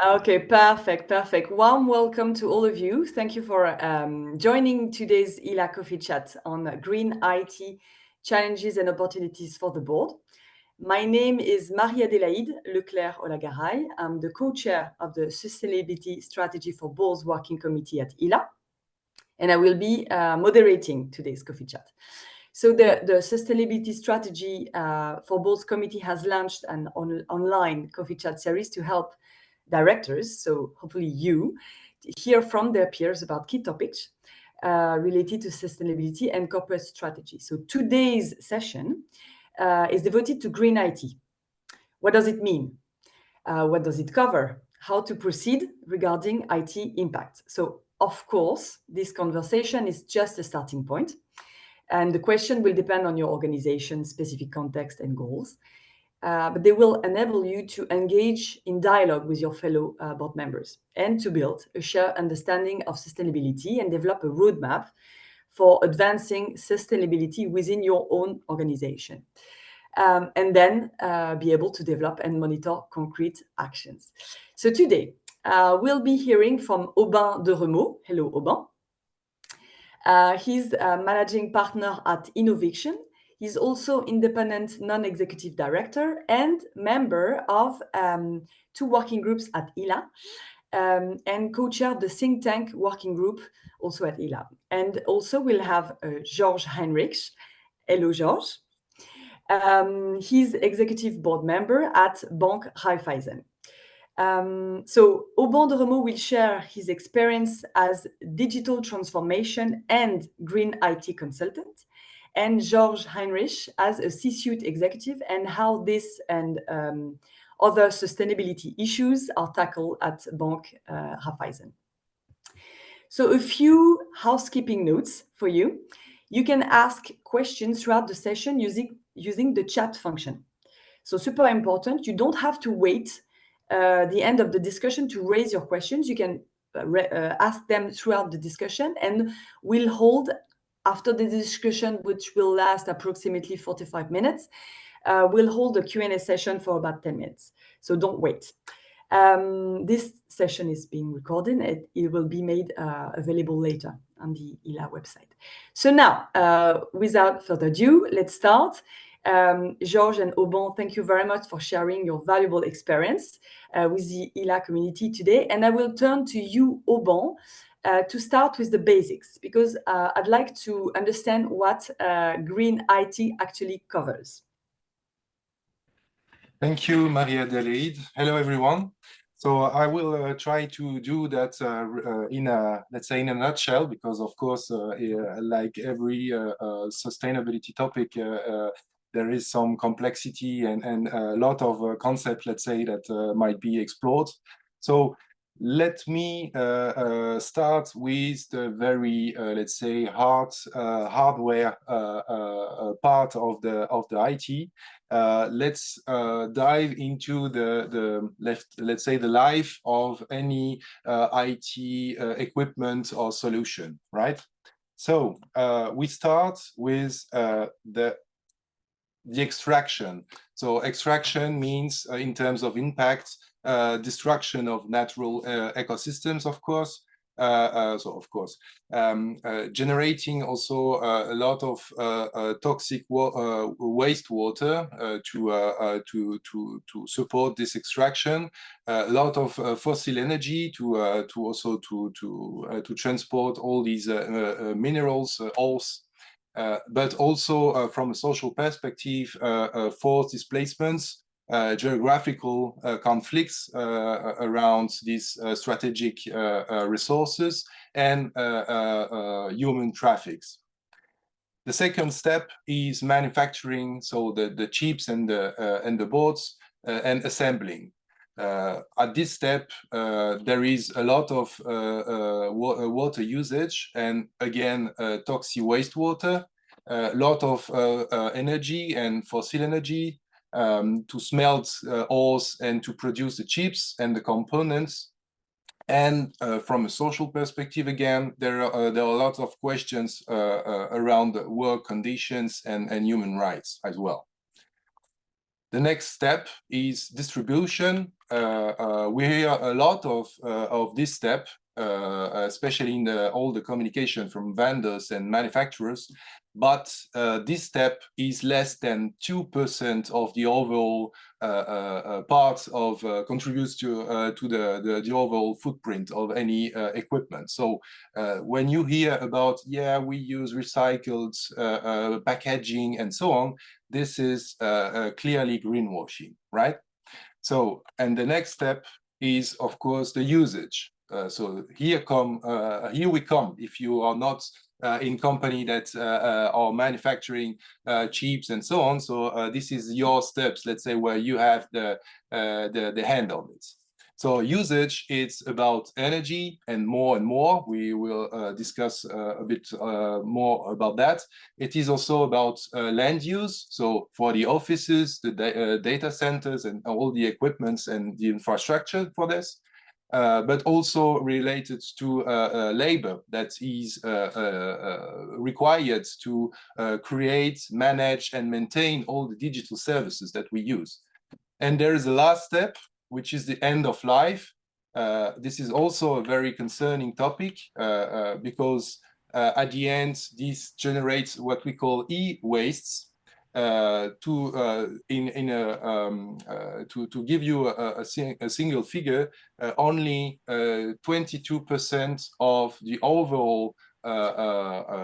Okay, perfect, perfect. Warm welcome to all of you. Thank you for joining today's ILA Coffee Chat on green IT challenges and opportunities for the board. My name is Marie-Adélaïde LECLERCQ-OLHAGARAY. I'm the co-chair of the Sustainability Strategy for Boards Working Committee at ILA, and I will be moderating today's coffee chat. So the Sustainability Strategy for Boards Committee has launched an online coffee chat series to help directors, so hopefully you, hear from their peers about key topics related to sustainability and corporate strategy. So today's session is devoted to green IT. What does it mean? What does it cover? How to proceed regarding IT impact? So of course, this conversation is just a starting point, and the question will depend on your organization's specific context and goals. But they will enable you to engage in dialogue with your fellow board members and to build a shared understanding of sustainability and develop a roadmap for advancing sustainability within your own organization. And then be able to develop and monitor concrete actions. So today, we'll be hearing from Auban DERREUMAUX. Hello, Auban. He's a managing partner at innovICTion. He's also independent non-executive director and member of two working groups at ILA, and co-chair of the think tank working group also at ILA. And also we'll have Georges HEINRICH. Hello, Georges. He's executive board member at Banque Raiffeisen. So Auban DERREUMAUX will share his experience as digital transformation and green IT consultant, and Georges HEINRICH as a C-suite executive, and how this and other sustainability issues are tackled at Banque Raiffeisen. So a few housekeeping notes for you. You can ask questions throughout the session using the chat function. So super important, you don't have to wait the end of the discussion to raise your questions. You can ask them throughout the discussion, and we'll hold after the discussion, which will last approximately 45 minutes. We'll hold a Q&A session for about 10 minutes. So don't wait. This session is being recorded. It will be made available later on the ILA website. So now, without further ado, let's start. Georges and Auban, thank you very much for sharing your valuable experience with the ILA community today. And I will turn to you, Auban, to start with the basics, because I'd like to understand what green IT actually covers. Thank you, Marie-Adélaïde. Hello, everyone. So I will try to do that in a, let's say, in a nutshell, because of course, like every sustainability topic, there is some complexity and a lot of concepts, let's say, that might be explored. So let me start with the very, let's say, hardware part of the IT. Let's dive into let's say, the life of any IT equipment or solution, right? So we start with the extraction. So extraction means, in terms of impact, destruction of natural ecosystems, of course. Generating also a lot of toxic wastewater to support this extraction. A lot of fossil energy to transport all these minerals, ores. But also from a social perspective, forced displacements, geographical conflicts around these strategic resources, and human traffics. The second step is manufacturing, so the chips and the boards, and assembling. At this step, there is a lot of water usage, and again, toxic wastewater, a lot of energy and fossil energy to smelt ores and to produce the chips and the components. And from a social perspective, again, there are a lot of questions around work conditions and human rights as well. The next step is distribution, we hear a lot of this step, especially in all the communication from vendors and manufacturers. But this step is less than 2% of the overall part of contributes to the overall footprint of any equipment. So when you hear about, yeah, we use recycled packaging and so on, this is clearly greenwashing, right? So, and the next step is, of course, the usage. So here we come. If you are not in company that are manufacturing chips and so on, so this is your steps. Let's say where you have the hand on it. So usage, it's about energy and more. We will discuss a bit more about that. It is also about land use. So for the offices, the data centers and all the equipments and the infrastructure for this. But also related to labor that is required to create, manage and maintain all the digital services that we use. And there is a last step, which is the end of life. This is also a very concerning topic because at the end, this generates what we call e-wastes. To give you a single figure, only 22% of the overall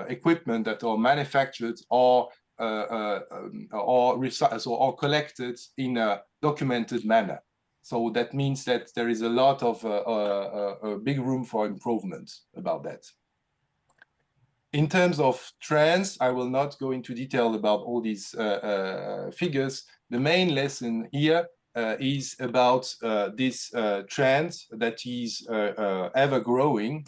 equipment that are manufactured are collected in a documented manner. So that means that there is a lot of a big room for improvement about that. In terms of trends, I will not go into detail about all these figures. The main lesson here is about this trend that is ever growing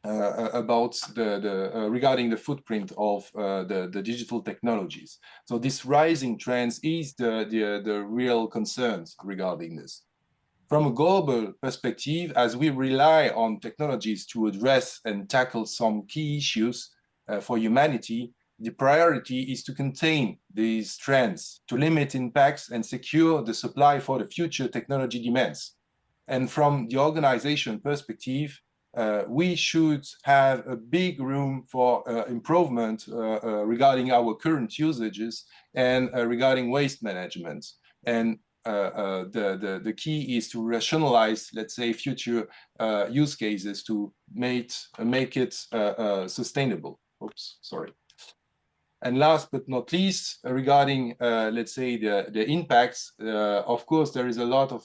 about regarding the footprint of the digital technologies. So this rising trends is the real concerns regarding this. From a global perspective, as we rely on technologies to address and tackle some key issues for humanity, the priority is to contain these trends, to limit impacts and secure the supply for the future technology demands. And from the organization perspective, we should have a big room for improvement regarding our current usages and regarding waste management. And the key is to rationalize, let's say, future use cases to make it sustainable. Oops, sorry. And last but not least, regarding, let's say, the impacts, of course, there is a lot of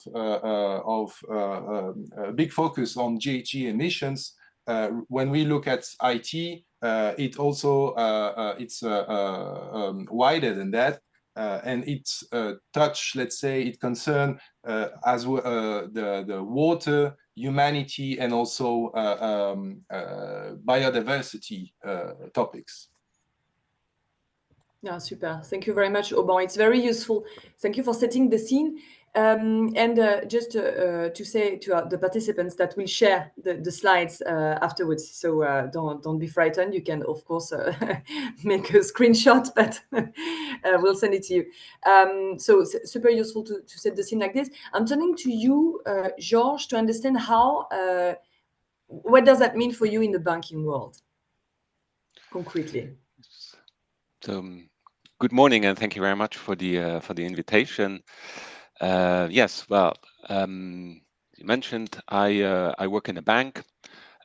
big focus on GHG emissions. When we look at IT, it also, it's wider than that. And it's touch, let's say, it concern as the water, humanity, and also biodiversity topics. Yeah, super. Thank you very much, Auban. It's very useful. Thank you for setting the scene. And just to say to the participants that we'll share the slides afterwards. So don't be frightened. You can, of course, make a screenshot, but we'll send it to you. So super useful to set the scene like this. I'm turning to you, Georges, to understand how, what does that mean for you in the banking world, concretely? So, good morning, and thank you very much for the invitation. Yes, well, you mentioned I work in a bank,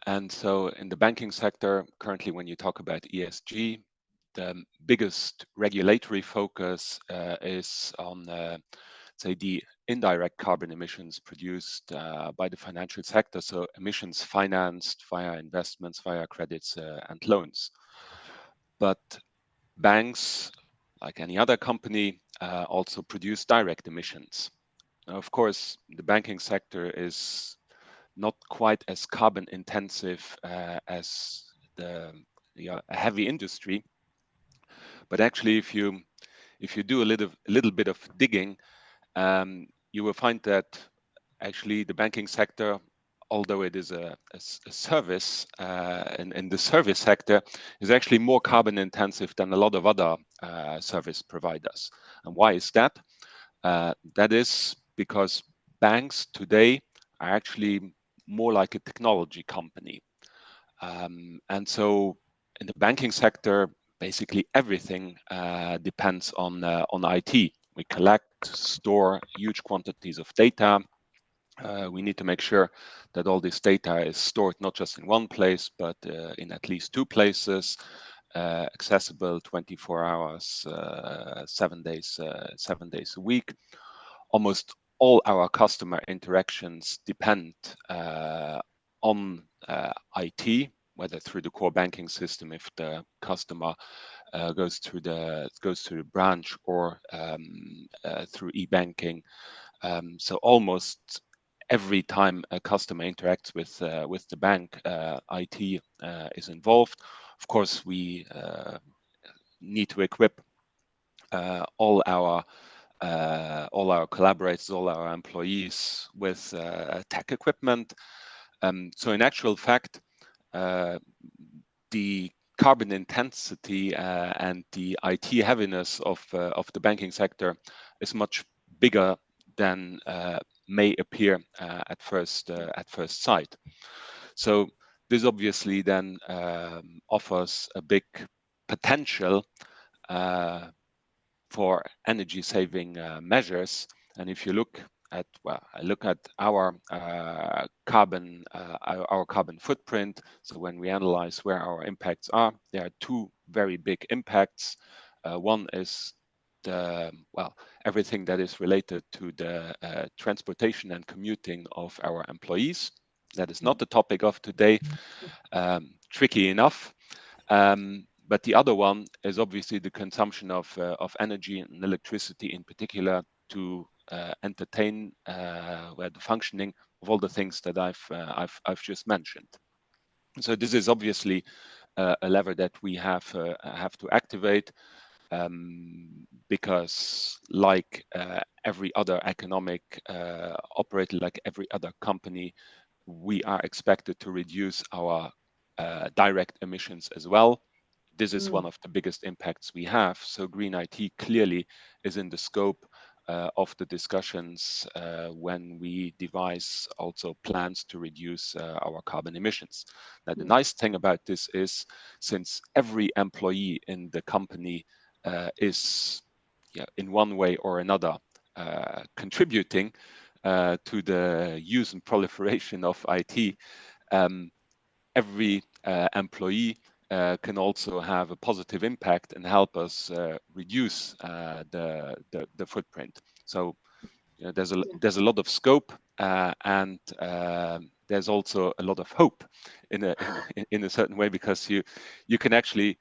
and so in the banking sector, currently, when you talk about ESG, the biggest regulatory focus is on, say, the indirect carbon emissions produced by the financial sector, so emissions financed via investments, via credits and loans. But banks, like any other company, also produce direct emissions. Now, of course, the banking sector is not quite as carbon intensive as a heavy industry, but actually, if you do a little bit of digging, you will find that actually the banking sector, although it is a service in the service sector, is actually more carbon intensive than a lot of other service providers. And why is that? That is because banks today are actually more like a technology company. And so in the banking sector, basically everything depends on IT. We collect, store huge quantities of data. We need to make sure that all this data is stored not just in one place, but in at least 2 places, accessible 24 hours, 7 days a week. Almost all our customer interactions depend on IT, whether through the core banking system, if the customer goes through the branch, or through e-banking. So almost every time a customer interacts with the bank, IT is involved. Of course, we need to equip all our collaborators, all our employees with tech equipment. So in actual fact, the carbon intensity and the IT heaviness of the banking sector is much bigger than may appear at first sight. So this obviously then offers a big potential for energy saving measures. And if you look at, well, I look at our carbon footprint. So when we analyze where our impacts are, there are 2 very big impacts. One is everything that is related to the transportation and commuting of our employees. That is not the topic of today. Tricky enough. But the other one is obviously the consumption of energy and electricity, in particular, to entertain the functioning of all the things that I've just mentioned. So this is obviously a lever that we have to activate, because like every other economic operator, like every other company, we are expected to reduce our direct emissions as well. This is one of the biggest impacts we have. So green IT clearly is in the scope of the discussions when we devise also plans to reduce our carbon emissions. Now, the nice thing about this is, since every employee in the company is in one way or another contributing to the use and proliferation of IT, every employee can also have a positive impact and help us reduce the footprint. So there's a lot of scope, and there's also a lot of hope in a certain way, because you can actually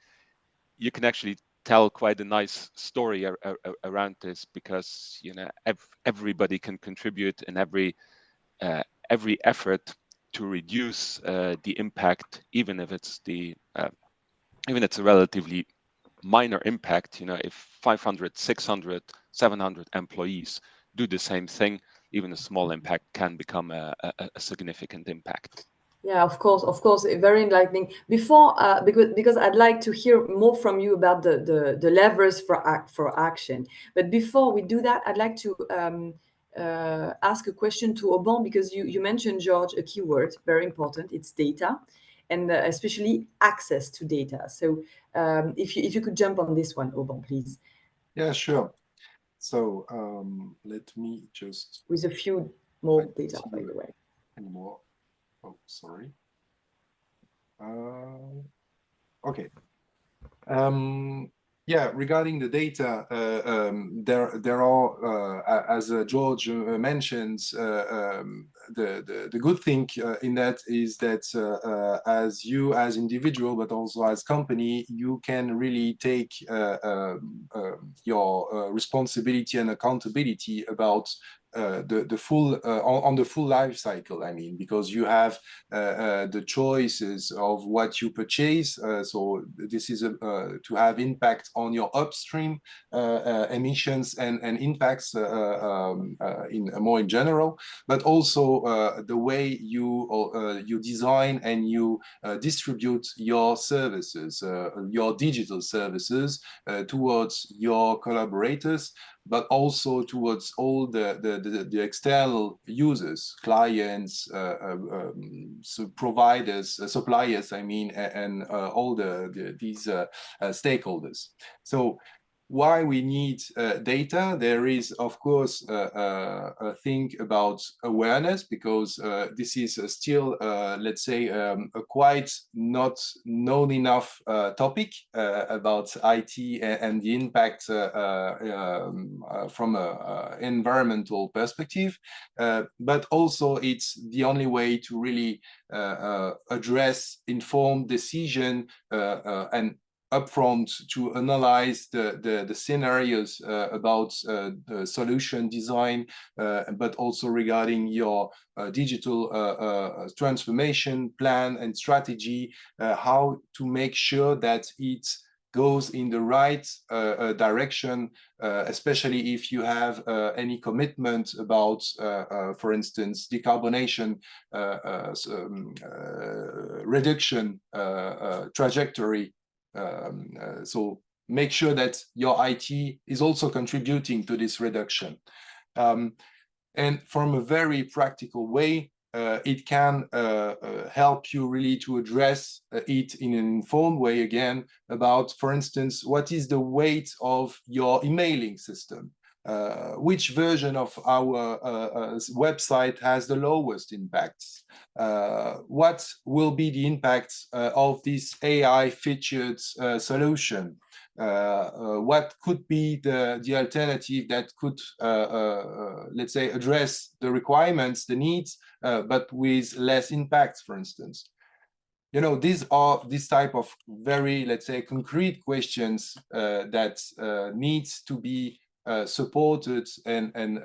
tell quite a nice story around this, because everybody can contribute, and every effort to reduce the impact, even if it's a relatively minor impact. If 500, 600, 700 employees do the same thing, even a small impact can become a significant impact. Yeah, of course, very enlightening. Before, because I'd like to hear more from you about the levers for action. But before we do that, I'd like to ask a question to Auban, because you mentioned, George, a keyword, very important. It's data, and especially access to data. So if you could jump on this one, Auban, please. Yeah, sure. So let me just... With a few more data, by the way. Any more? Oh, sorry. Okay. Yeah, regarding the data, there are, as George mentioned, the good thing in that is that as you as individual, but also as company, you can really take your responsibility and accountability about the full on the full life cycle. I mean, because you have the choices of what you purchase. So this is to have impact on your upstream emissions and impacts in more in general, but also also the way you design and you distribute your services, your digital services towards your collaborators, but also towards all the external users, clients, so providers, suppliers, I mean, and all these stakeholders. So why we need data? There is, of course, a thing about awareness, because this is still, let's say, a quite not known enough topic about IT and the impact from an environmental perspective. But also it's the only way to really address informed decision and upfront to analyze the scenarios about the solution design, but also regarding your digital transformation plan and strategy, how to make sure that it goes in the right direction, especially if you have any commitment about, for instance, decarbonation reduction trajectory. So make sure that your IT is also contributing to this reduction. And from a very practical way, it can help you really to address it in an informed way, again, about, for instance, what is the weight of your emailing system? Which version of our website has the lowest impacts? What will be the impact of this AI featured solution? What could be the alternative that could, let's say, address the requirements, the needs, but with less impact, for instance? You know, these are this type of very, let's say, concrete questions that needs to be supported and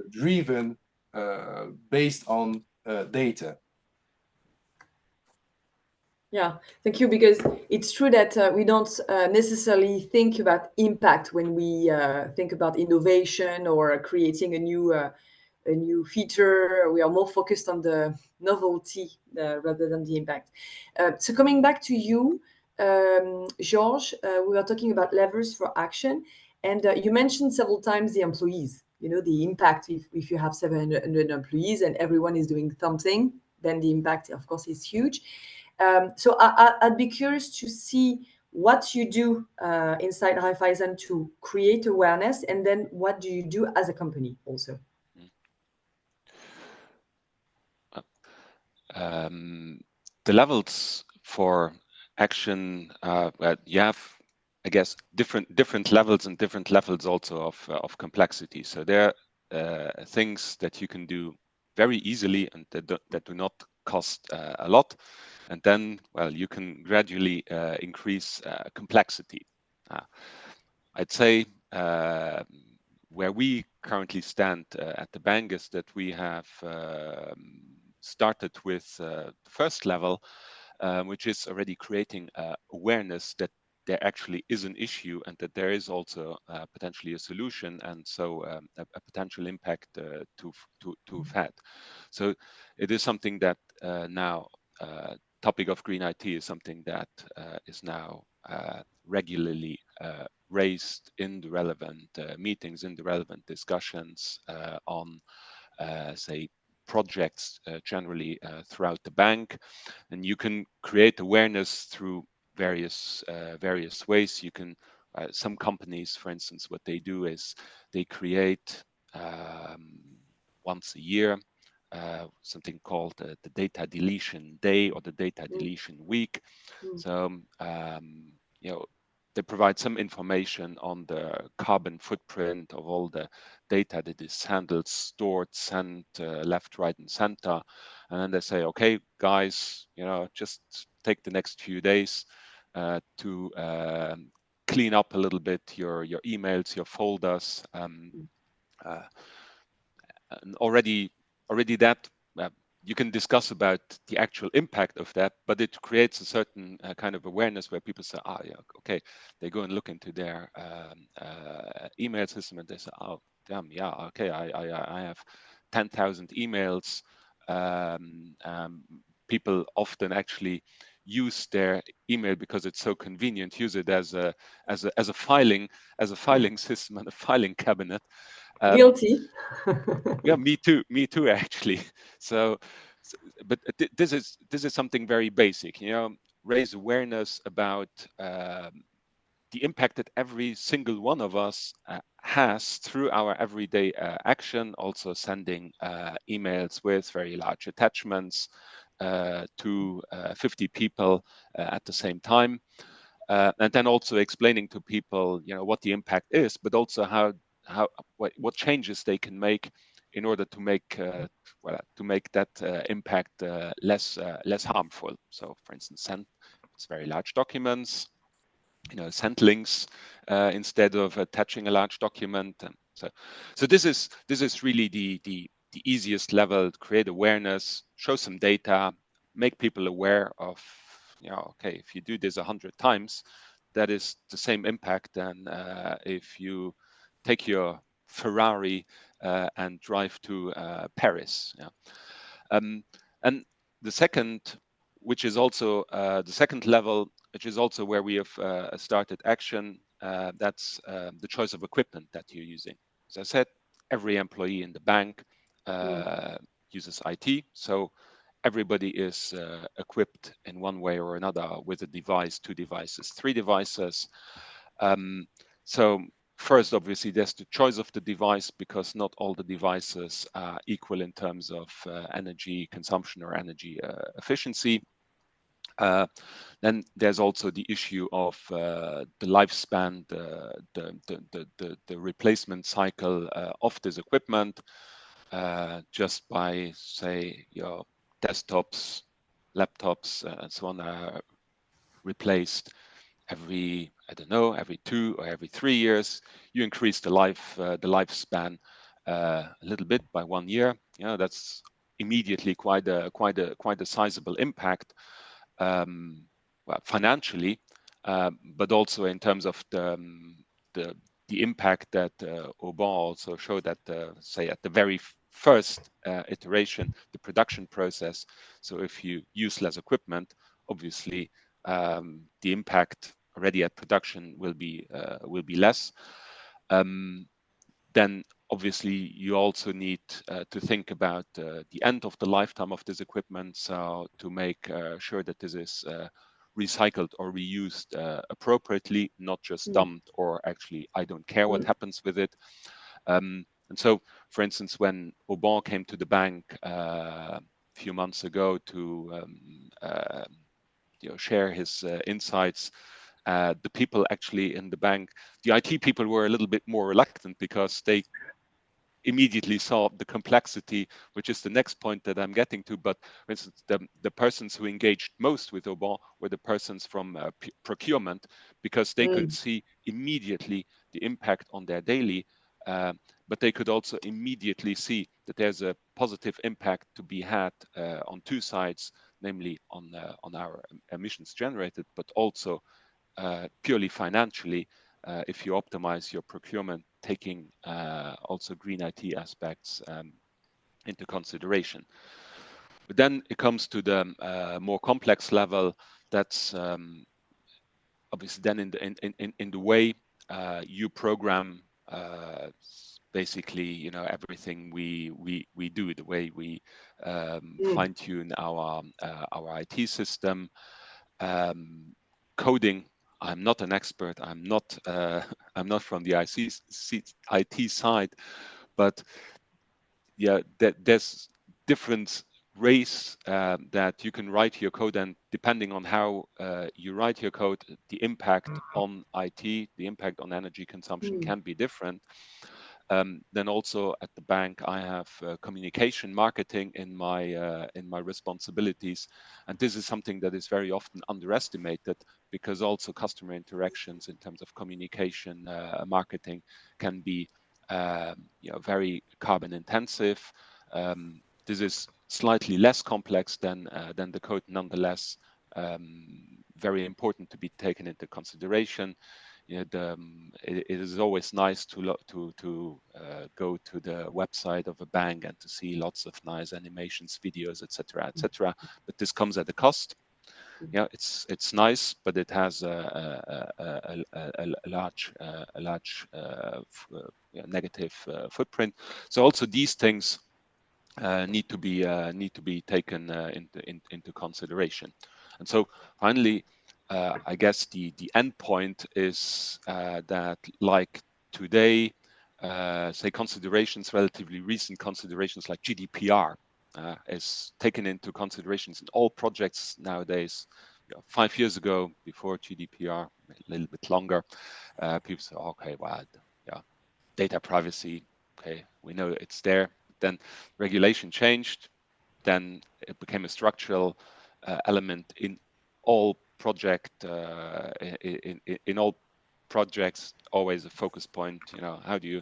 driven based on data. Yeah, thank you, because it's true that we don't necessarily think about impact when we think about innovation or creating a new feature. We are more focused on the novelty rather than the impact. So coming back to you, Georges, we were talking about levers for action, and you mentioned several times the employees. You know, the impact, if you have 700 employees and everyone is doing something, then the impact, of course, is huge. So I'd be curious to see what you do inside Raiffeisen to create awareness, and then what do you do as a company also? The levels for action, you have, I guess, different levels and different levels also of complexity. So there are things that you can do very easily and that do not cost a lot, and then, well, you can gradually increase complexity. I'd say where we currently stand at the bank is that we have started with the first level, which is already creating awareness that there actually is an issue and that there is also potentially a solution, and so a potential impact to have had. So it is something that now topic of green IT is something that is now regularly raised in the relevant meetings, in the relevant discussions on, say, projects generally throughout the bank. And you can create awareness through various ways. You can, some companies, for instance, what they do is they create once a year something called the data deletion day or the data deletion week. So you know, they provide some information on the carbon footprint of all the data that is handled, stored, sent left, right, and center. And then they say, okay, guys, you know, just take the next few days to clean up a little bit your emails, your folders. And already that you can discuss about the actual impact of that, but it creates a certain kind of awareness where people say, yeah, okay, they go and look into their email system and they say, oh, damn, yeah, okay, I have 10,000 emails. People often actually use their email because it's so convenient, use it as a filing system and a filing cabinet. Guilty. Yeah, me too actually. So but this is something very basic, you know, raise awareness about the impact that every single one of us has through our everyday action, also sending emails with very large attachments to 50 people at the same time. And then also explaining to people, you know, what the impact is, but also what changes they can make in order to make that impact less harmful. So, for instance, send very large documents, you know, send links instead of attaching a large document. So this is really the easiest level: create awareness, show some data, make people aware of, you know, okay, if you do this 100 times, that is the same impact than if you take your Ferrari and drive to Paris. Yeah. And the second, which is also the second level, which is also where we have started action, that's the choice of equipment that you're using. As I said, every employee in the bank uses IT, so everybody is equipped in one way or another with a device, 2 devices, 3 devices. So first, obviously, there's the choice of the device, because not all the devices are equal in terms of energy consumption or energy efficiency. Then there's also the issue of the lifespan, the replacement cycle of this equipment. Just by, say, your desktops, laptops, and so on are replaced every, I don't know, every 2 or every 3 years. You increase the lifespan a little bit by 1 year. You know, that's immediately quite a sizable impact, well, financially, but also in terms of the impact that Auban also showed at say at the very first iteration, the production process. So if you use less equipment, obviously the impact already at production will be less. Then obviously you also need to think about the end of the lifetime of this equipment, so to make sure that this is recycled or reused appropriately, not just dumped or actually I don't care what happens with it. And so, for instance, when Auban came to the bank a few months ago to you know, share his insights, the people actually in the bank, the IT people, were a little bit more reluctant because they immediately saw the complexity, which is the next point that I'm getting to. But for instance, the persons who engaged most with Auban were the persons from procurement, because they could see immediately the impact on their daily, but they could also immediately see that there's a positive impact to be had on 2 sides, namely on our emissions generated, but also purely financially, if you optimize your procurement, taking also green IT aspects into consideration. But then it comes to the more complex level. That's obviously then in the way you program basically, you know, everything we do, the way we fine tune our IT system, coding. I'm not an expert. I'm not from the IT side, but yeah, there's different ways that you can write your code, and depending on how you write your code, the impact on IT, the impact on energy consumption can be different. Then also at the bank, I have communication marketing in my responsibilities, and this is something that is very often underestimated, because also customer interactions in terms of communication marketing can be you know, very carbon intensive. This is slightly less complex than the code, nonetheless very important to be taken into consideration. it is always nice to go to the website of a bank and to see lots of nice animations, videos, etc., etc. But this comes at a cost. Yeah, it's nice, but it has a large negative footprint. So also these things need to be taken into consideration. And so finally, I guess the end point is that, like today, say considerations, relatively recent considerations like GDPR is taken into considerations in all projects nowadays. 5 years ago, before GDPR, a little bit longer, people say, okay, well, yeah, data privacy, okay, we know it's there. Then regulation changed, then it became a structural element in all in all projects, always a focus point. How do you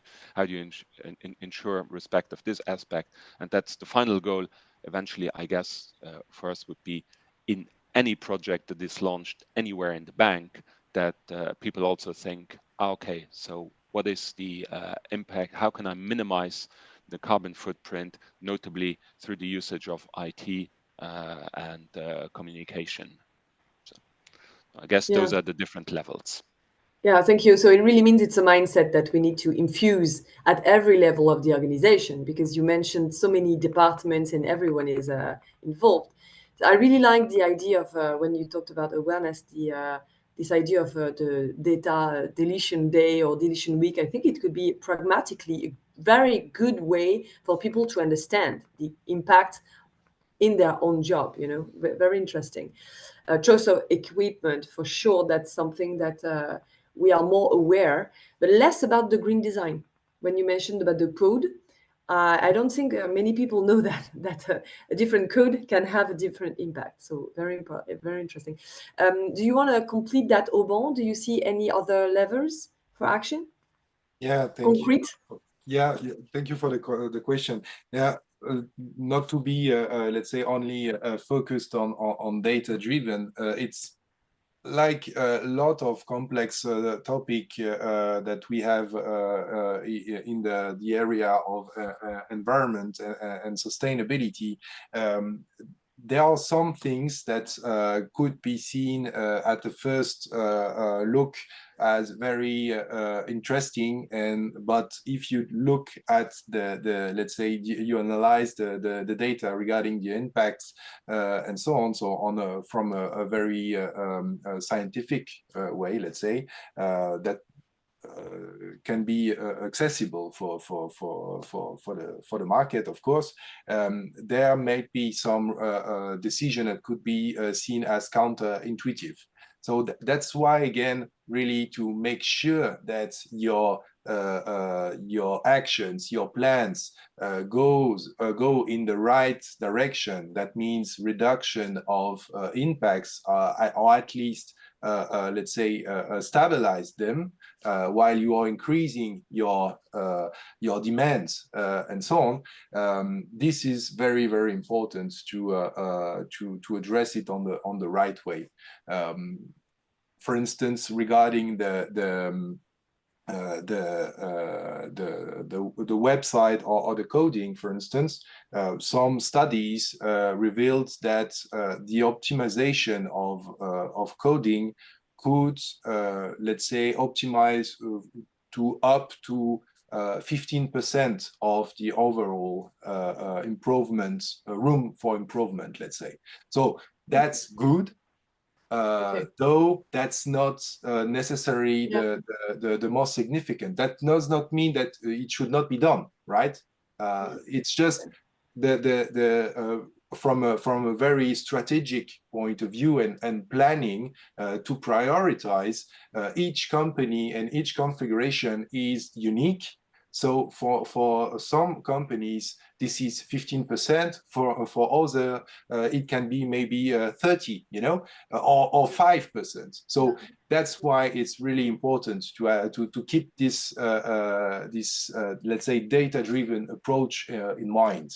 ensure respect of this aspect? And that's the final goal eventually, I guess, for us would be in any project that is launched anywhere in the bank, that people also think, okay, so what is the impact? How can I minimize the carbon footprint, notably through the usage of IT and communication? So I guess those are the different levels. Yeah, thank you. So it really means it's a mindset that we need to infuse at every level of the organization, because you mentioned so many departments and everyone is involved. So I really like the idea of when you talked about awareness, this idea of the data deletion day or deletion week. I think it could be pragmatically a very good way for people to understand the impact in their own job. Very interesting. Choice of equipment, for sure, that's something that we are more aware, but less about the green design. When you mentioned about the code, I don't think many people know that a different code can have a different impact. So very interesting. Do you want to complete that, Auban? Do you see any other levers for action? Yeah, Concrete? Yeah, thank you for the question. Yeah, not to be let's say only focused on data driven. It's like a lot of complex topic that we have in the area of environment and sustainability. There are some things that could be seen at the first look as very interesting, but if you look at the let's say you analyze the data regarding the impacts and so on, from a very scientific way, let's say, that can be accessible for the market, of course. There may be some decision that could be seen as counterintuitive. So that's why, again, really to make sure that your actions, your plans go in the right direction. That means reduction of impacts, or at least let's say stabilize them while you are increasing your demands and so on. This is very, very important to address it on the right way. For instance, regarding the website or the coding, for instance, some studies revealed that the optimization of coding could, let's say, optimize to up to 15% of the overall improvement, room for improvement, let's say. So that's good. Though that's not necessarily the most significant. That does not mean that it should not be done, right? It's just from a very strategic point of view and planning to prioritize, each company and each configuration is unique. So for some companies, this is 15%. For other, it can be maybe 30, or 5%. So that's why it's really important to keep this let's say data-driven approach in mind.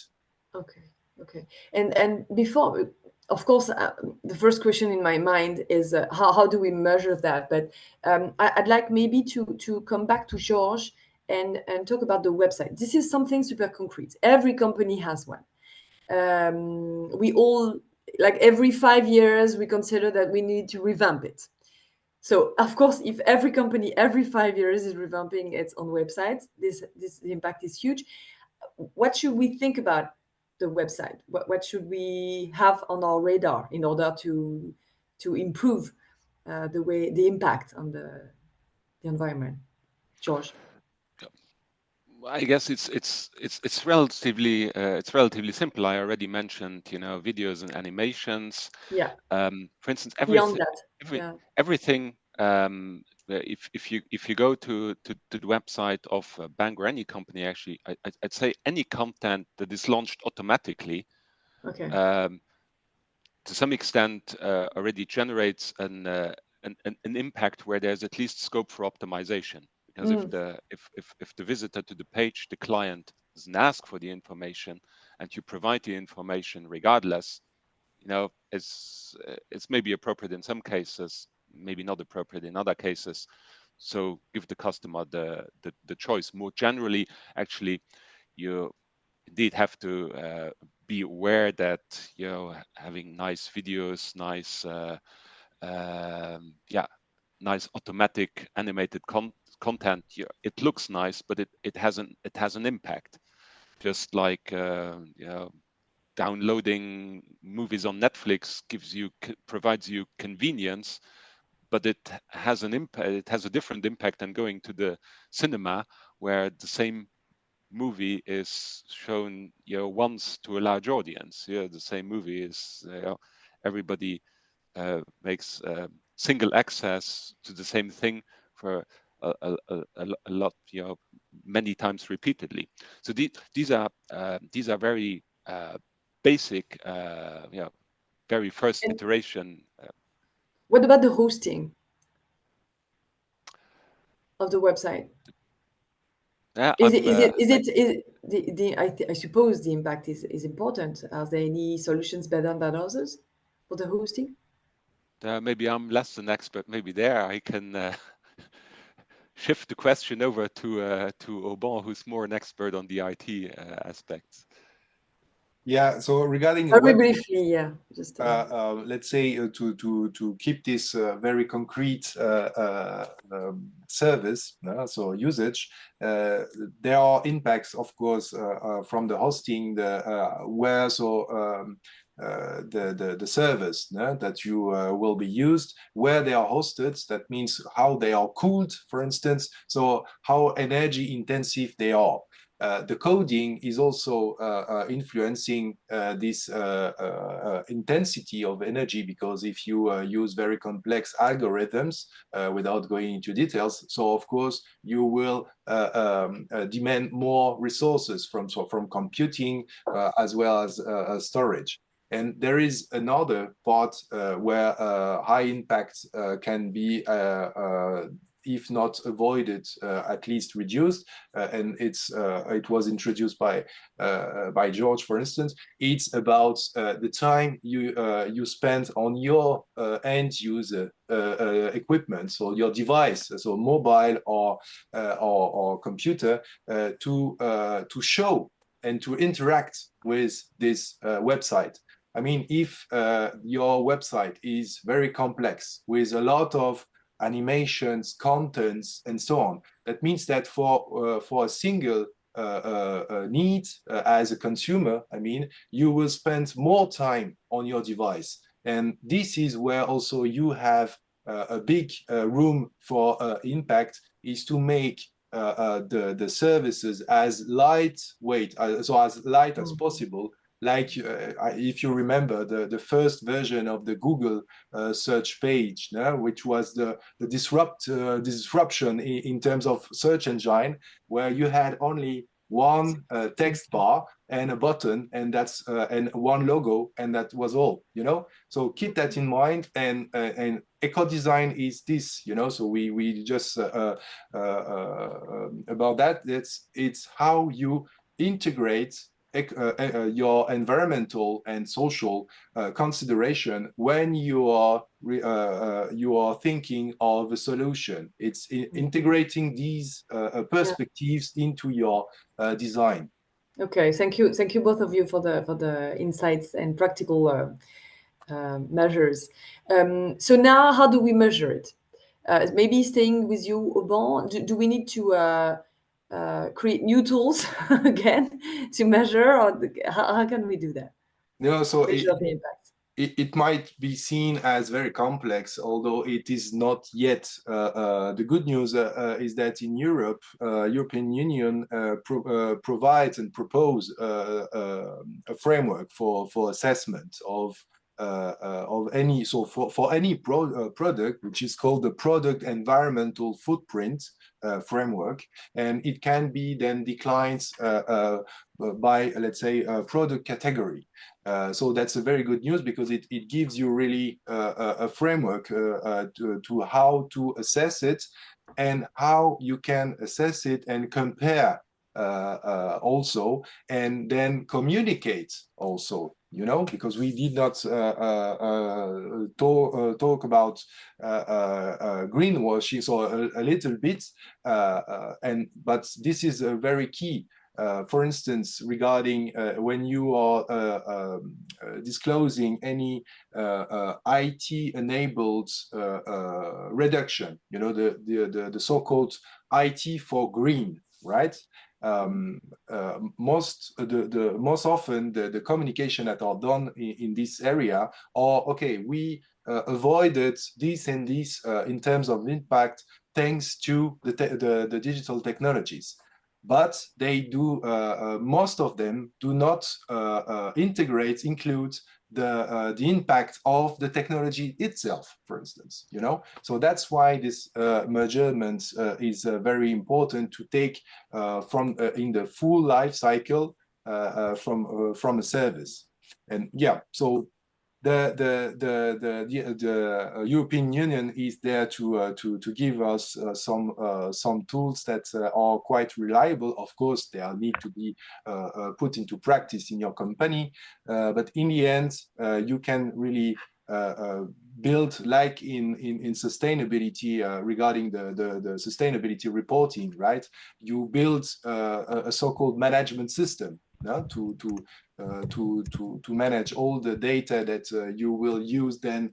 Okay. And before, of course, the first question in my mind is how do we measure that? But I'd like maybe to come back to Georges and talk about the website. This is something super concrete. Every company has one. We all, like every 5 years, we consider that we need to revamp it. So of course, if every company every 5 years is revamping its own website, this impact is huge. What should we think about the website? What should we have on our radar in order to improve the impact on the environment? Georges. I guess it's relatively simple. I already mentioned, videos and animations. Yeah. For instance, Beyond that, everything. If you go to the website of a bank or any company, actually, I'd say any content that is launched automatically, okay, to some extent, already generates an impact where there's at least scope for optimization. Because if the visitor to the page, the client, doesn't ask for the information, and you provide the information regardless, it's maybe appropriate in some cases, maybe not appropriate in other cases. So give the customer the choice. More generally, actually, you indeed have to be aware that having nice videos, nice automatic animated content, it looks nice, but it has an impact. Just like downloading movies on Netflix provides you convenience, but it has an impact. It has a different impact than going to the cinema, where the same movie is shown once to a large audience. The same movie is everybody makes single access to the same thing for a lot, many times repeatedly. So these are very basic, very first iteration. What about the hosting of the website? I suppose the impact is important. Are there any solutions better than others for the hosting? Maybe I'm less an expert. Maybe there I can shift the question over to Auban, who's more an expert on the IT aspects. Yeah. So regarding very briefly, yeah, just let's say to keep this very concrete service, so usage, there are impacts, of course, from the hosting, the servers that you will be used, where they are hosted. That means how they are cooled, for instance. So how energy intensive they are. The coding is also influencing this intensity of energy, because if you use very complex algorithms without going into details, so of course you will demand more resources from computing as well as storage. And there is another part where high impact can be if not avoided, at least reduced, and it was introduced by Georges, for instance. It's about the time you spend on your end user equipment, so your device, so mobile or computer, to show and to interact with this website. I mean, if your website is very complex with a lot of animations, contents, and so on, that means that for a single need as a consumer, I mean, you will spend more time on your device. And this is where also you have a big room for impact, is to make the services as lightweight, so as light as possible. Like if you remember the first version of the Google search page, which was the disruption in terms of search engine, where you had only one text bar and a button, and that's and one logo, and that was all. So keep that in mind. And eco design is this. So we just about that. It's how you integrate your environmental and social consideration when you are thinking of a solution. It's integrating these perspectives into your design. Okay, thank you both of you for the insights and practical measures. So now, how do we measure it? Maybe staying with you, Auban, do we need to create new tools again to measure, or how can we do that? No, so Measure the impact. It might be seen as very complex, although it is not yet. The good news is that in Europe, European Union provides and propose a framework for assessment of any. So for any product, which is called the Product Environmental Footprint framework, and it can be then declined by, let's say, a product category. So that's a very good news, because it gives you really a framework to how to assess it, and how you can assess it and compare also, and then communicate also, you know, because we did not talk about greenwashing, so a little bit, but this is a very key. For instance, regarding when you are disclosing any IT-enabled reduction, you know, the so-called IT for green, right? Most often the communication that are done in this area are, okay, we avoided this and this in terms of impact thanks to the digital technologies. But they do, most of them do not include the impact of the technology itself, for instance, you know. So that's why this measurement is very important to take from in the full life cycle from a service. And yeah, so the European Union is there to give us some tools that are quite reliable. Of course, they need to be put into practice in your company, but in the end, you can really build, like in sustainability, regarding the sustainability reporting, right? You build a so-called management system, to manage all the data that you will use then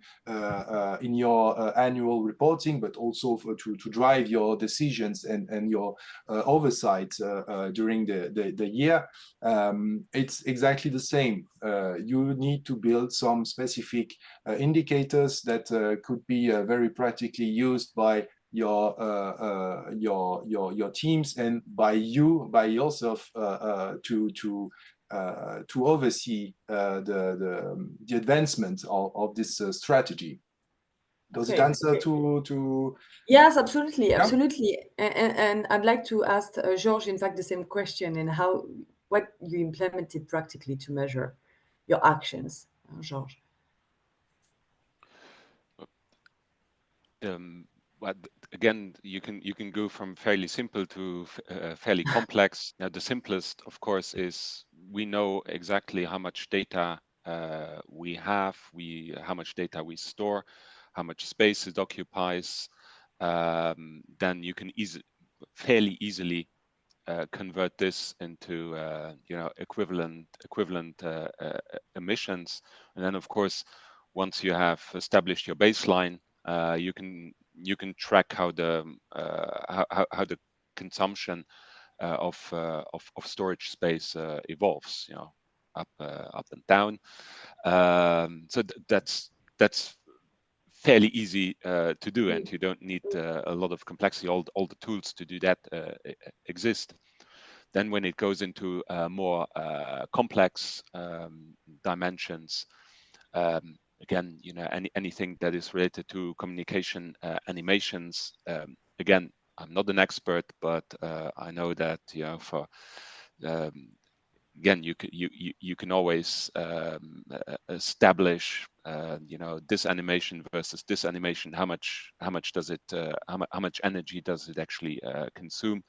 in your annual reporting, but also to drive your decisions and your oversight during the year. It's exactly the same. You need to build some specific indicators that could be very practically used by your teams and by yourself to oversee the advancement of this strategy. Does it answer to? Yes, absolutely, absolutely. And I'd like to ask Georges, in fact, the same question, and what you implemented practically to measure your actions, Georges. Well, again, you can go from fairly simple to fairly complex. Now, the simplest, of course, is we know exactly how much data we have, how much data we store, how much space it occupies. Then you can fairly easily convert this into equivalent emissions. And then, of course, once you have established your baseline, you can track how the consumption of storage space evolves, you know, up and down. So that's fairly easy to do, and you don't need a lot of complexity. All the tools to do that exist. Then when it goes into more complex dimensions, again, you know, anything that is related to communication animations. Again, I'm not an expert, but I know that, you know, for again, you can always establish, you know, this animation versus this animation. How much does it? How much energy does it actually consume?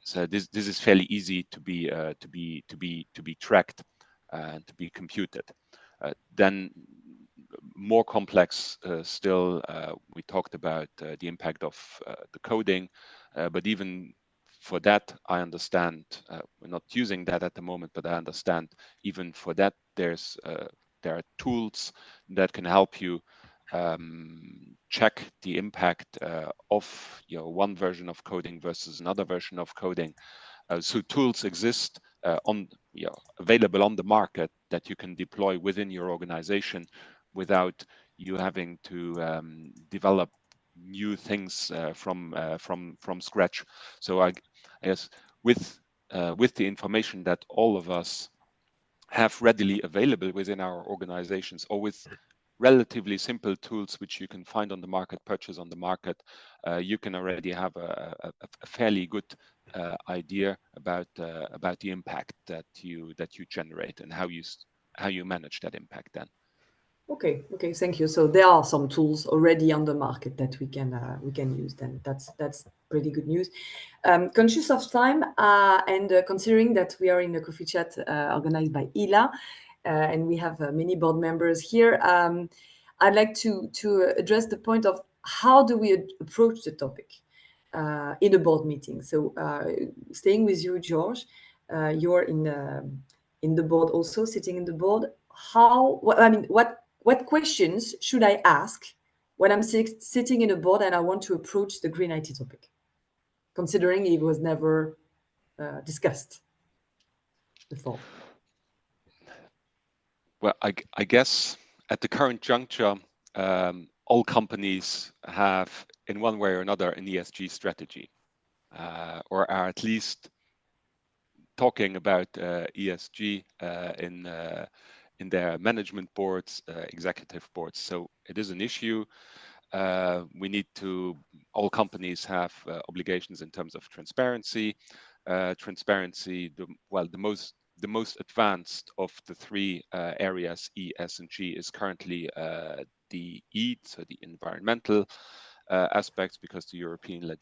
so this is fairly easy to be tracked and to be computed. Then more complex still, we talked about the impact of the coding, but even for that, I understand we're not using that at the moment, but I understand even for that there are tools that can help you check the impact of one version of coding versus another version of coding. So tools exist available on the market that you can deploy within your organization without you having to develop new things from scratch. So I guess with the information that all of us have readily available within our organizations, or with relatively simple tools which you can find on the market, purchase on the market, you can already have a fairly good idea about the impact that you generate and how you manage that impact then. Okay, thank you. So there are some tools already on the market that we can use. Then that's pretty good news. Conscious of time and considering that we are in a coffee chat organized by ILA, and we have many board members here, I'd like to address the point of how do we approach the topic in a board meeting. So staying with you, George, you're in the board also, sitting in the board. What questions should I ask when I'm sitting in a board and I want to approach the green IT topic, considering it was never discussed before? Well, I guess at the current juncture, all companies have, in one way or another, an ESG strategy, or are at least talking about ESG in their management boards, executive boards. So it is an issue. All companies have obligations in terms of transparency. The most advanced of the three areas, E, S, and G, is currently the E, so the environmental aspects, because the European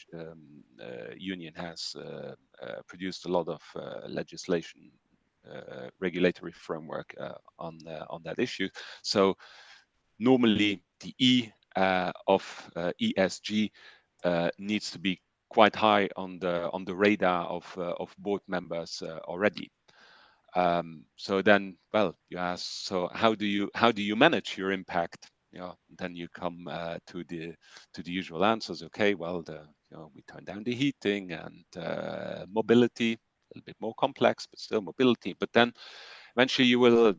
Union has produced a lot of legislation, regulatory framework on that issue. So normally the E of ESG needs to be quite high on the radar of board members already. So then, well, you ask, so how do you manage your impact? Then you come to the usual answers. Okay, well, we turn down the heating and mobility, a little bit more complex, but still mobility. But then eventually you will,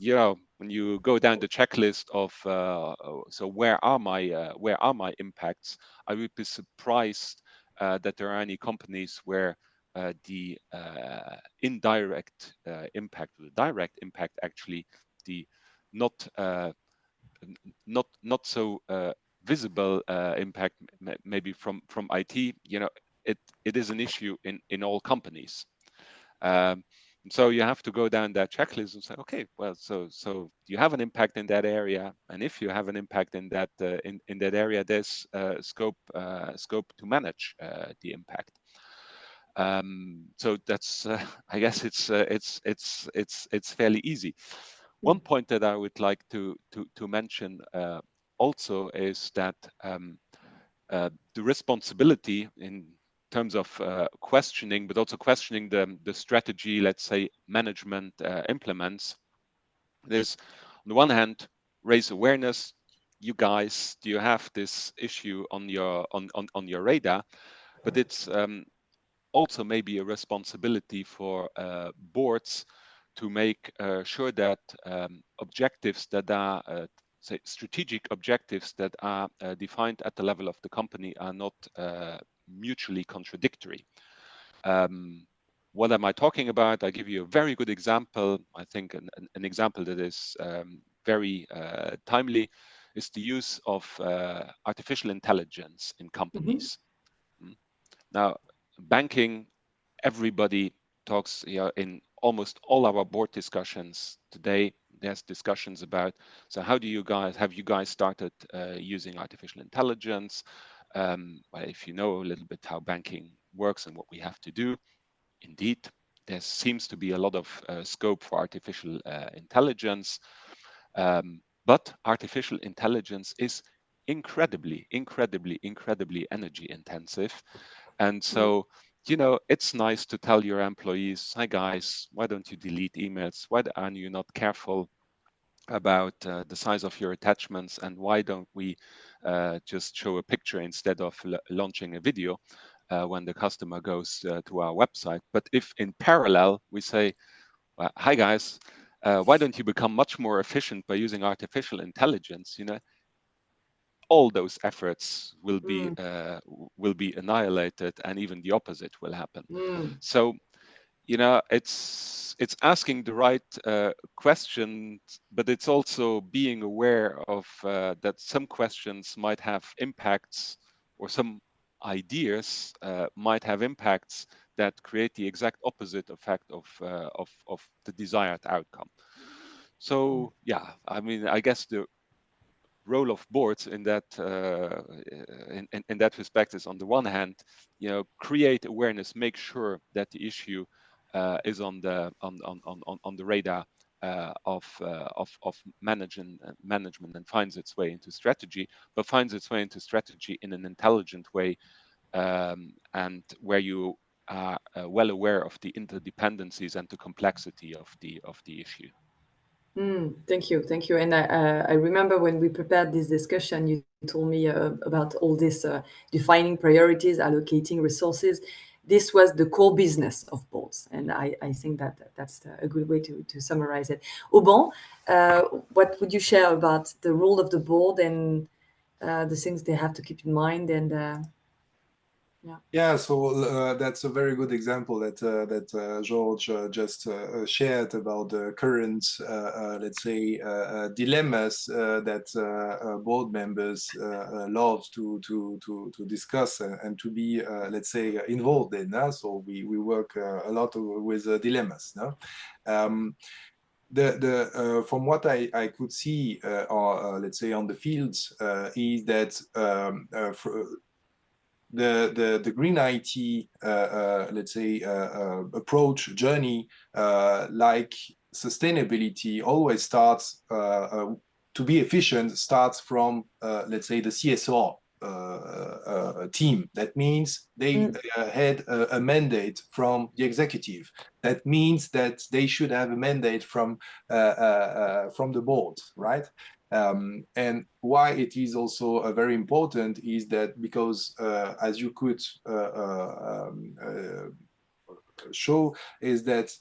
when you go down the checklist of so where are my impacts, I would be surprised that there are any companies where the indirect impact, or the direct impact, actually the not so visible impact, maybe from IT. It is an issue in all companies. So you have to go down that checklist and say, okay, well, so you have an impact in that area, and if you have an impact in that in that area, there's scope to manage the impact. So that's I guess it's fairly easy. One point that I would like to mention also is that the responsibility in terms of questioning, but also questioning the strategy, let's say, management implements. There's, on the one hand, raise awareness. You guys, do you have this issue on your radar? But it's also maybe a responsibility for boards to make sure that objectives that are say strategic objectives that are defined at the level of the company are not mutually contradictory. What am I talking about? I give you a very good example. I think an example that is very timely is the use of artificial intelligence in companies. Now, banking, everybody talks in almost all our board discussions today. There's discussions about, so have you guys started using artificial intelligence? If you know a little bit how banking works and what we have to do, indeed, there seems to be a lot of scope for artificial intelligence, but artificial intelligence is incredibly energy intensive. And so, you know, it's nice to tell your employees, hi guys, why don't you delete emails? Why are you not careful about the size of your attachments, and why don't we just show a picture instead of launching a video when the customer goes to our website? But if in parallel we say, well, hi guys, why don't you become much more efficient by using artificial intelligence? You know, all those efforts will be annihilated, and even the opposite will happen. So, you know, it's asking the right questions, but it's also being aware of that some questions might have impacts, or some ideas might have impacts that create the exact opposite effect of the desired outcome. So yeah, I mean, I guess the role of boards in that in that respect is, on the one hand, you know, create awareness, make sure that the issue is on the radar of management, and finds its way into strategy, but finds its way into strategy in an intelligent way, and where you are well aware of the interdependencies and the complexity of the issue. Thank you. And I remember when we prepared this discussion, you told me about all this defining priorities, allocating resources. This was the core business of boards, and I think that's a good way to summarize it. Auban, what would you share about the role of the board and the things they have to keep in mind? And yeah, so that's a very good example that George just shared about the current, let's say, dilemmas that board members love to discuss and to be, let's say, involved in. So we work a lot with dilemmas. No? From what I could see, let's say, on the fields, is that the green IT, let's say, approach journey, like sustainability, always starts to be efficient, starts from, let's say, the CSR team. That means they had a mandate from the executive. That means that they should have a mandate from the board, right? And why it is also very important is that because, as you could show, is that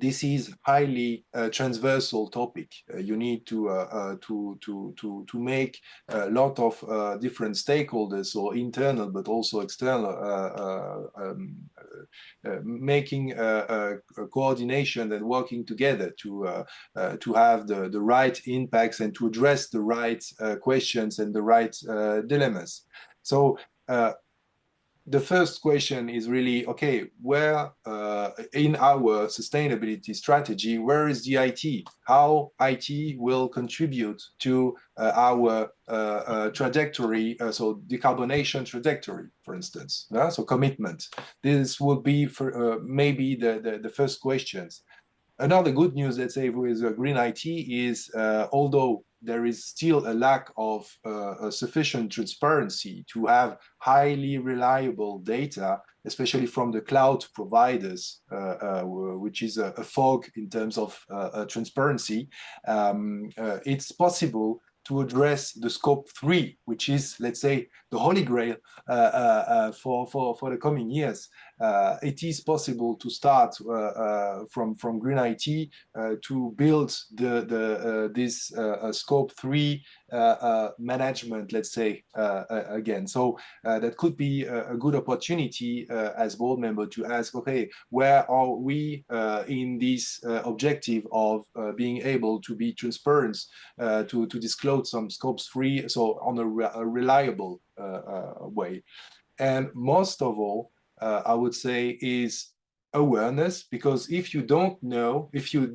this is highly transversal topic. You need to make a lot of different stakeholders, so internal but also external, making a coordination and working together to have the right impacts and to address the right questions and the right dilemmas. So the first question is really, okay, where in our sustainability strategy, where is the IT? How IT will contribute to our trajectory, so decarbonation trajectory, for instance, so commitment. This would be for maybe the first questions. Another good news, let's say, with green IT is, although there is still a lack of sufficient transparency to have highly reliable data, especially from the cloud providers, which is a fog in terms of transparency, it's possible to address the scope 3, which is, let's say, the holy grail for the coming years. It is possible to start from green IT to build this scope 3 management, let's say, again. So that could be a good opportunity as board member to ask, okay, where are we in this objective of being able to be transparent, to disclose some scopes 3, so on a reliable way. And most of all, I would say, is awareness, because if you don't know, if you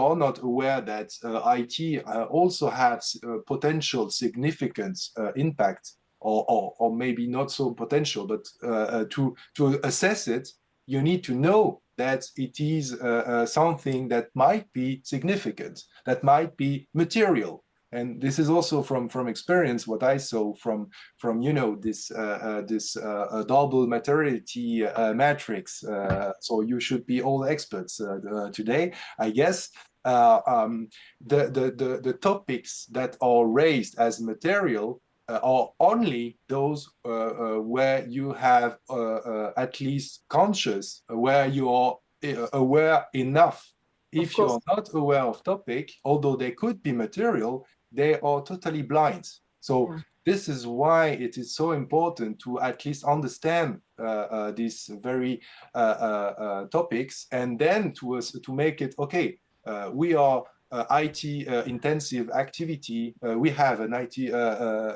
are not aware that IT also has potential significant impact, or maybe not so potential, but to assess it, you need to know that it is something that might be significant, that might be material. And this is also from experience what I saw from this double materiality matrix. So you should be all experts today, I guess. The topics that are raised as material are only those where you have at least conscious, where you are aware enough. If you are not aware of topic, although they could be material, they are totally blind. So this is why it is so important to at least understand these very topics, and then to make it okay. We are IT intensive activity. We have an IT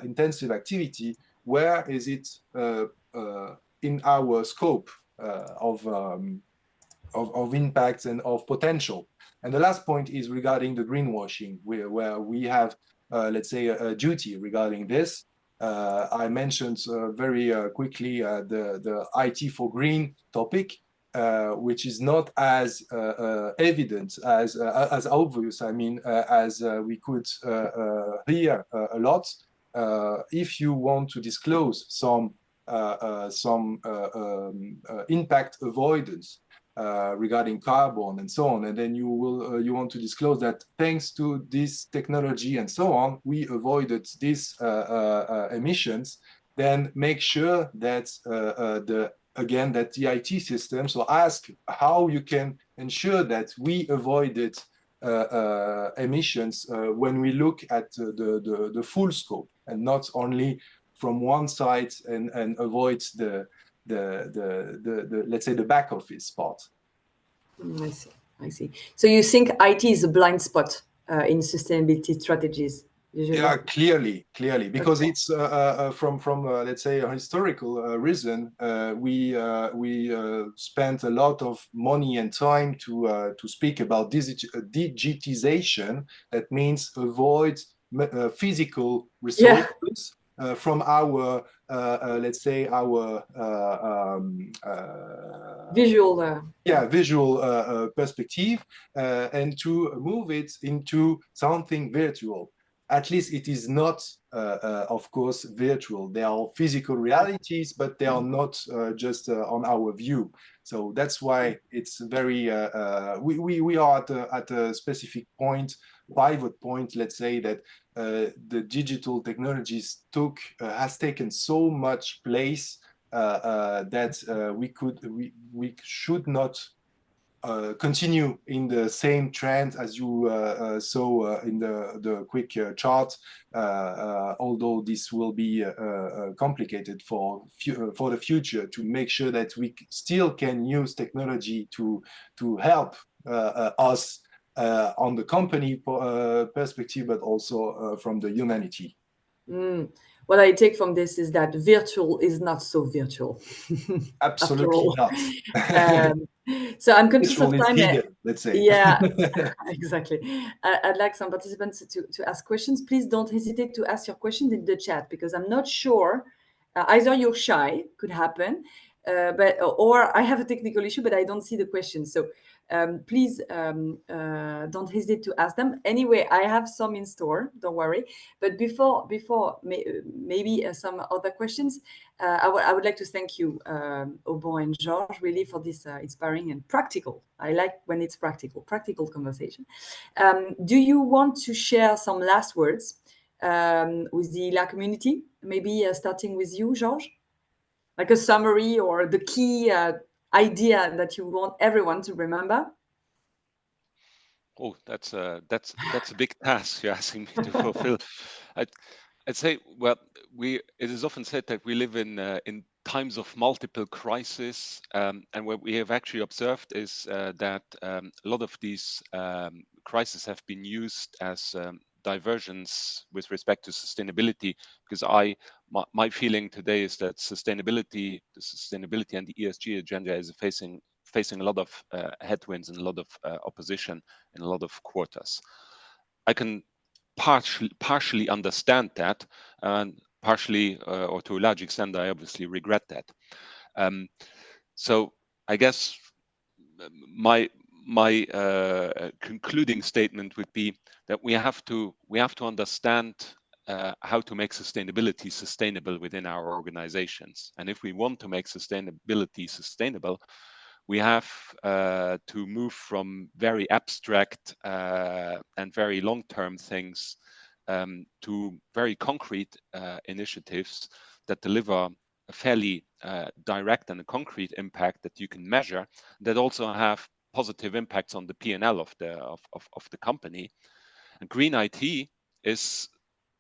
intensive activity. Where is it in our scope of impacts and of potential? And the last point is regarding the greenwashing, where we have, let's say, a duty regarding this. I mentioned very quickly the IT for green topic, which is not as evident, as obvious, I mean, as we could hear a lot. If you want to disclose some impact avoidance regarding carbon and so on, and then you want to disclose that thanks to this technology and so on, we avoided these emissions, then make sure that the IT system, so ask how you can ensure that we avoided emissions when we look at the full scope, and not only from one side, and avoid the let's say the back office part. I see. So you think IT is a blind spot in sustainability strategies? Usually. Yeah, clearly, because it's from let's say a historical reason. We spent a lot of money and time to speak about digitization. That means avoid physical resources from our let's say our visual visual perspective, and to move it into something virtual. At least it is not, of course, virtual. They are physical realities, but they are not just on our view. So that's why it's very. We are at a specific point, pivot point. Let's say that the digital technologies has taken so much place that we should not continue in the same trend as you saw in the quick chart, although this will be complicated for the future, to make sure that we still can use technology to help us on the company perspective, but also from the humanity. What I take from this is that virtual is not so virtual. Absolutely not. So I'm conscious of time. Let's say. Yeah, exactly. I'd like some participants to ask questions. Please don't hesitate to ask your questions in the chat, because I'm not sure. Either you're shy, could happen, or I have a technical issue, but I don't see the questions. So please don't hesitate to ask them. Anyway, I have some in store, don't worry. But before maybe some other questions, I would like to thank you, Auban and Georges, really for this inspiring and practical. I like when it's practical conversation. Do you want to share some last words with the ILA community? Maybe starting with you, Georges? Like a summary or the key idea that you want everyone to remember? Oh, that's a big task you're asking me to fulfill. I'd say, well, it is often said that we live in times of multiple crises, and what we have actually observed is that a lot of these crises have been used as diversions with respect to sustainability, because my feeling today is that the sustainability and the ESG agenda is facing a lot of headwinds and a lot of opposition in a lot of quarters. I can partially understand that, and partially or to a large extent I obviously regret that. So I guess my concluding statement would be that we have to understand how to make sustainability sustainable within our organizations. And if we want to make sustainability sustainable, we have to move from very abstract and very long-term things to very concrete initiatives that deliver a fairly direct and a concrete impact that you can measure, that also have positive impacts on the P&L of the company. And green IT is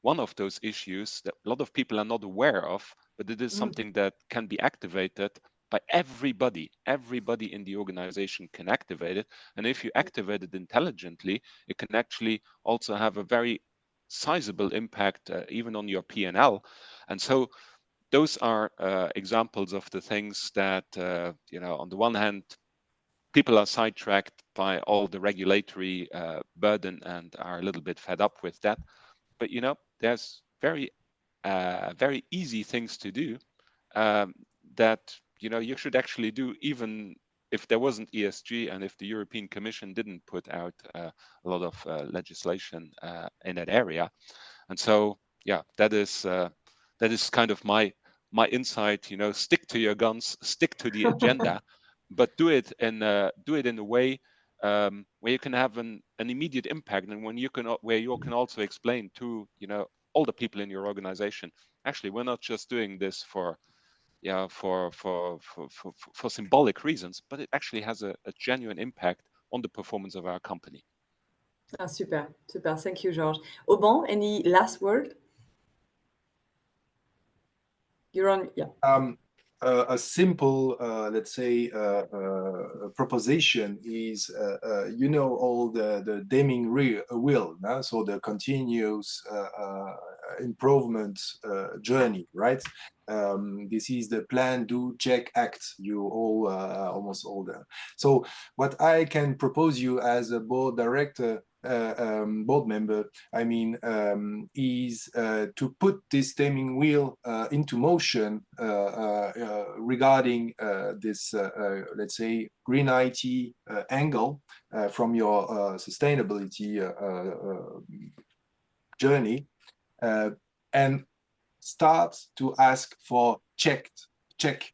one of those issues that a lot of people are not aware of, but it is something that can be activated by everybody. Everybody in the organization can activate it. And if you activate it intelligently, it can actually also have a very sizable impact even on your P&L. And so those are examples of the things that, on the one hand, people are sidetracked by all the regulatory burden and are a little bit fed up with that. But, there's very easy things to do that, you should actually do even if there wasn't ESG and if the European Commission didn't put out a lot of legislation in that area. And so, yeah, that is kind of my insight. Stick to your guns, stick to the agenda, but do it in a way where you can have an immediate impact, and where you can also explain to all the people in your organization, actually, we're not just doing this for symbolic reasons, but it actually has a genuine impact on the performance of our company. Super. Thank you, Georges. Auban, any last word? You're on, yeah. A simple, let's say, proposition is, all the Deming wheel, no? So the continuous improvement journey, right? This is the plan, do, check, act. You all, almost all there. So what I can propose you as a board director, board member, is to put this Deming wheel into motion regarding this, let's say, green IT angle from your sustainability journey, and start to ask for check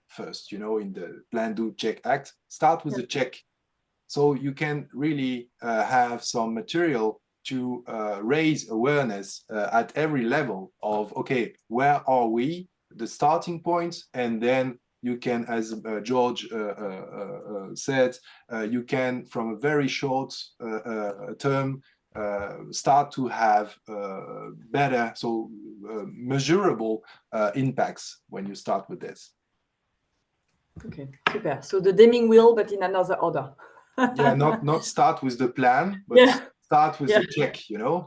first, in the plan, do, check, act. Start with the check. So you can really have some material to raise awareness at every level of, okay, where are we, the starting point, and then you can, as George said, you can, from a very short term, start to have better, so measurable impacts when you start with this. Okay, super. So the Deming wheel, but in another order. Yeah, not start with the plan, but start with the check,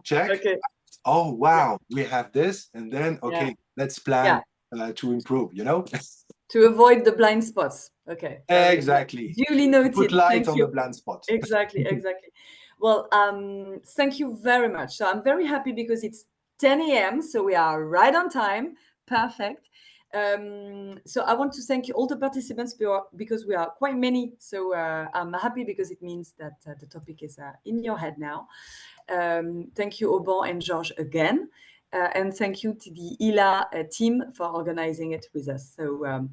check. Okay. Oh, wow, we have this, and then, okay, let's plan to improve, To avoid the blind spots. Okay. Exactly. Duly noted. Put light on the blind spot. Exactly. Well, thank you very much. So I'm very happy because it's 10 a.m. So we are right on time. Perfect. So I want to thank you all the participants because we are quite many. So I'm happy because it means that the topic is in your head now. Thank you, Auban and Georges, again. And thank you to the ILA team for organizing it with us. So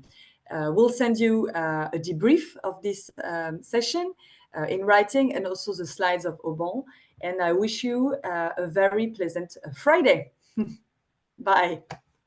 we'll send you a debrief of this session in writing, and also the slides of Auban. And I wish you a very pleasant Friday. Bye.